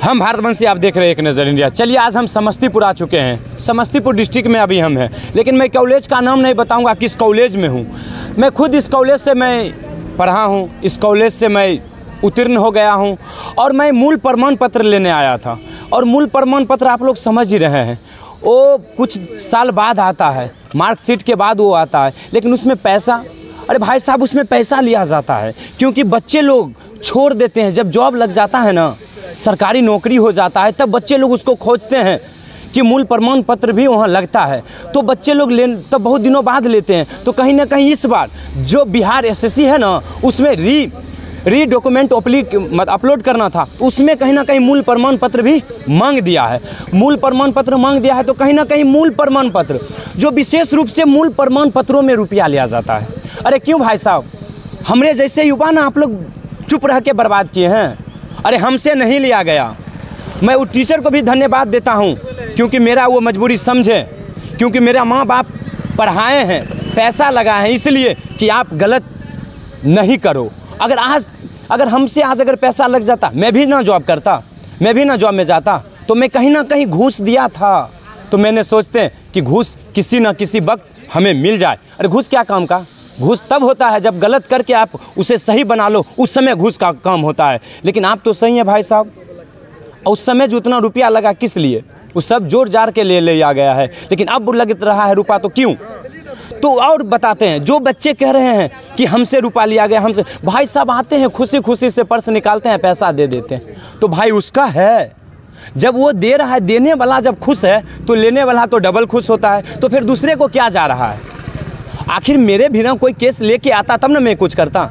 हम भारतवंशी, आप देख रहे हैं एक नज़र इंडिया। चलिए आज हम समस्तीपुर आ चुके हैं। समस्तीपुर डिस्ट्रिक्ट में अभी हम हैं, लेकिन मैं कॉलेज का नाम नहीं बताऊंगा किस कॉलेज में हूँ। मैं खुद इस कॉलेज से मैं पढ़ा हूँ, इस कॉलेज से मैं उत्तीर्ण हो गया हूँ और मैं मूल प्रमाण पत्र लेने आया था। और मूल प्रमाण पत्र आप लोग समझ ही रहे हैं, वो कुछ साल बाद आता है, मार्कशीट के बाद वो आता है, लेकिन उसमें पैसा, अरे भाई साहब उसमें पैसा लिया जाता है। क्योंकि बच्चे लोग छोड़ देते हैं, जब जॉब लग जाता है ना, सरकारी नौकरी हो जाता है, तब बच्चे लोग उसको खोजते हैं कि मूल प्रमाण पत्र भी वहाँ लगता है, तो बच्चे लोग तो बहुत दिनों बाद लेते हैं। तो कहीं ना कहीं इस बार जो बिहार एसएससी है ना, उसमें री डॉक्यूमेंट अपलोड करना था, उसमें कहीं ना कहीं मूल प्रमाण पत्र भी मांग दिया है। मूल प्रमाण पत्र मांग दिया है, तो कहीं ना कहीं मूल प्रमाण पत्र, जो विशेष रूप से मूल प्रमाण पत्रों में रुपया लिया जाता है। अरे क्यों भाई साहब, हमरे जैसे युवा ना आप लोग चुप रह के बर्बाद किए हैं। अरे हमसे नहीं लिया गया। मैं उस टीचर को भी धन्यवाद देता हूँ, क्योंकि मेरा वो मजबूरी समझे, क्योंकि मेरा माँ बाप पढ़ाए हैं, पैसा लगाए हैं, इसलिए कि आप गलत नहीं करो। अगर हमसे आज अगर पैसा लग जाता, मैं भी ना जॉब करता, मैं भी ना जॉब में जाता, तो मैं कहीं ना कहीं घूस दिया था। तो मैंने सोचते हैं कि घूस किसी ना किसी वक्त हमें मिल जाए। अरे घूस क्या काम का? घूस तब होता है जब गलत करके आप उसे सही बना लो, उस समय घूस का काम होता है। लेकिन आप तो सही हैं भाई साहब, और उस समय जो उतना रुपया लगा किस लिए, वो सब जोड़ जाड़ के ले आ गया है। लेकिन अब लग रहा है रुपया, तो क्यों? तो और बताते हैं, जो बच्चे कह रहे हैं कि हमसे रुपया लिया गया, हमसे, भाई साहब आते हैं खुशी खुशी से पर्स निकालते हैं, पैसा दे देते हैं, तो भाई उसका है। जब वो दे रहा है, देने वाला जब खुश है, तो लेने वाला तो डबल खुश होता है। तो फिर दूसरे को क्या जा रहा है? आखिर मेरे बिना कोई केस लेके आता तब ना मैं कुछ करता।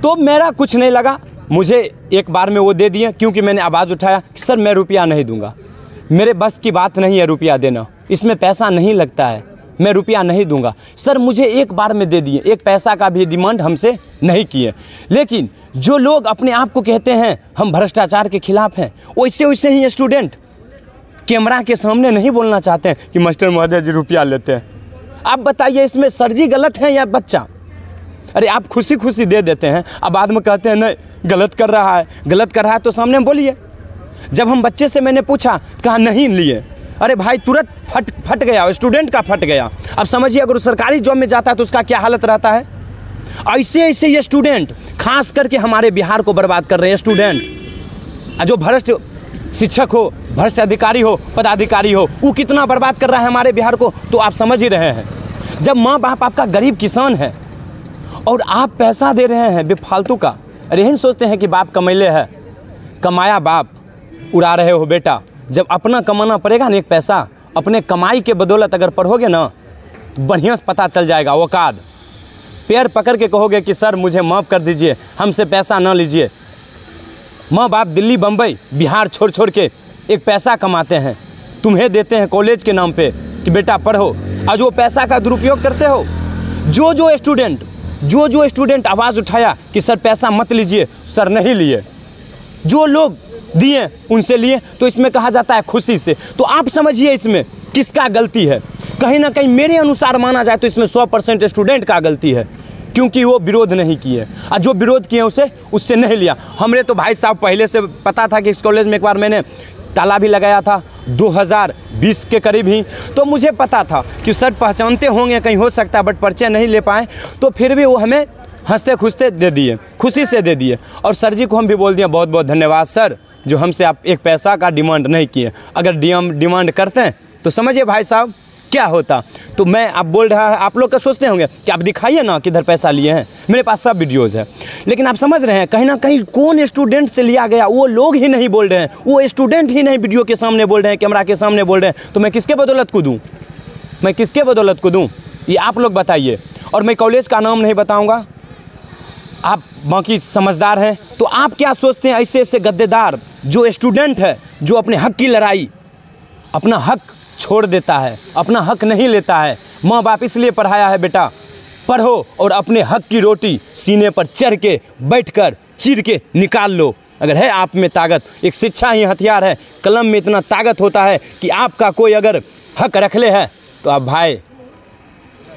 तो मेरा कुछ नहीं लगा, मुझे एक बार में वो दे दिए, क्योंकि मैंने आवाज़ उठाया कि सर मैं रुपया नहीं दूंगा, मेरे बस की बात नहीं है रुपया देना, इसमें पैसा नहीं लगता है, मैं रुपया नहीं दूंगा। सर मुझे एक बार में दे दिए, एक पैसा का भी डिमांड हमसे नहीं किए। लेकिन जो लोग अपने आप को कहते हैं हम भ्रष्टाचार के खिलाफ हैं, वैसे ही स्टूडेंट कैमरा के सामने नहीं बोलना चाहते हैं कि मास्टर महोदय जी रुपया लेते हैं। आप बताइए इसमें सर जी गलत है या बच्चा? अरे आप खुशी खुशी दे देते हैं, अब बाद में कहते हैं नहीं गलत कर रहा है, गलत कर रहा है तो सामने बोलिए। जब हम बच्चे से मैंने पूछा, कहा नहीं लिए, अरे भाई तुरंत फट गया, स्टूडेंट का फट गया। अब समझिए अगर सरकारी जॉब में जाता है तो उसका क्या हालत रहता है। ऐसे ये स्टूडेंट खास करके हमारे बिहार को बर्बाद कर रहे हैं। स्टूडेंट जो भ्रष्ट शिक्षक हो, भ्रष्ट अधिकारी हो, पदाधिकारी हो, वो कितना बर्बाद कर रहा है हमारे बिहार को, तो आप समझ ही रहे हैं। जब माँ बाप आपका गरीब किसान है और आप पैसा दे रहे हैं बेफालतू का, अरे यही सोचते हैं कि बाप कमैले है, कमाया बाप उड़ा रहे हो बेटा। जब अपना कमाना पड़ेगा ना, एक पैसा अपने कमाई के बदौलत अगर पढ़ोगे ना, तो बढ़िया से पता चल जाएगा औकात। पैर पकड़ के कहोगे कि सर मुझे माफ़ कर दीजिए, हमसे पैसा ना लीजिए। माँ बाप दिल्ली बम्बई बिहार छोड़ के एक पैसा कमाते हैं, तुम्हें देते हैं कॉलेज के नाम पे कि बेटा पढ़ो, और जो पैसा का दुरुपयोग करते हो। जो स्टूडेंट आवाज़ उठाया कि सर पैसा मत लीजिए, सर नहीं लिए, जो लोग दिए उनसे लिए, तो इसमें कहा जाता है खुशी से। तो आप समझिए इसमें किसका गलती है। कहीं ना कहीं मेरे अनुसार माना जाए तो इसमें 100% स्टूडेंट का गलती है, क्योंकि वो विरोध नहीं किए, और जो विरोध किए उससे नहीं लिया। हमरे तो भाई साहब पहले से पता था कि इस कॉलेज में एक बार मैंने ताला भी लगाया था 2020 के करीब ही, तो मुझे पता था कि सर पहचानते होंगे, कहीं हो सकता है, बट परिचय नहीं ले पाए, तो फिर भी वो हमें हंसते खुशते दे दिए, खुशी से दे दिए। और सर जी को हम भी बोल दिए बहुत बहुत धन्यवाद सर, जो हमसे आप एक पैसा का डिमांड नहीं किए। अगर डिमांड करते हैं तो समझिए भाई साहब क्या होता। तो मैं आप बोल रहा है, आप लोग का सोचते होंगे कि आप दिखाइए ना किधर पैसा लिए हैं, मेरे पास सब वीडियोज़ है। लेकिन आप समझ रहे हैं कहीं ना कहीं कौन स्टूडेंट से लिया गया, वो लोग ही नहीं बोल रहे हैं, वो स्टूडेंट ही नहीं वीडियो के सामने बोल रहे हैं, कैमरा के सामने बोल रहे हैं। तो मैं किसके बदौलत को दूँ, मैं किसके बदौलत को दूँ, ये आप लोग बताइए। और मैं कॉलेज का नाम नहीं बताऊँगा, आप बाकी समझदार हैं। तो आप क्या सोचते हैं ऐसे गद्देदार जो स्टूडेंट है, जो अपने हक की लड़ाई, अपना हक छोड़ देता है, अपना हक नहीं लेता है। माँ बाप इसलिए पढ़ाया है बेटा पढ़ो, और अपने हक की रोटी सीने पर चढ़ के बैठकर चीर के निकाल लो। अगर है आप में ताकत, एक शिक्षा ही हथियार है, कलम में इतना ताकत होता है कि आपका कोई अगर हक रख ले है तो आप भाई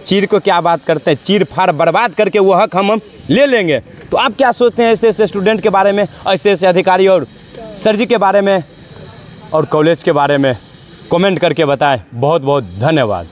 चीर को क्या बात करते हैं, चीर फाड़ बर्बाद करके वो हक हम ले लेंगे। तो आप क्या सोचते हैं ऐसे स्टूडेंट के बारे में, ऐसे अधिकारी और सर जी के बारे में और कॉलेज के बारे में कमेंट करके बताएं। बहुत बहुत धन्यवाद।